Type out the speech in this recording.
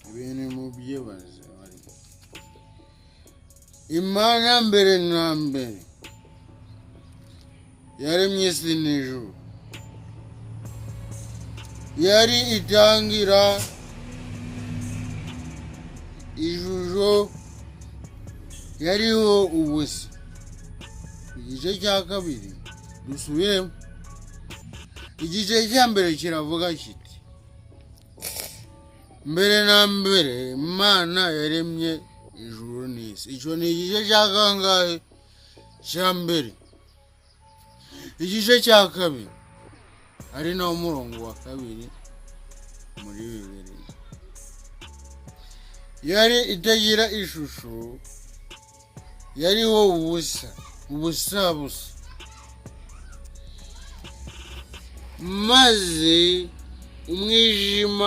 ibintu mubyibaze ariko Imana mbere na mbere yaremye isi n'ijuru, yari itangira ijuru yariho ubusa. Igice cya kabiri dusubiremo. Igice cya mbere kiravuga kiti mbere na mbere Imana yaremye ijuru n'isi. Icyo ni igice cya kangahe? Cya mbere. Igice cya kabiri ari nawo murongo wa kabiri muri Bibiliya. Yari itagira ishusho, yariho ubusa busa, maze umwijima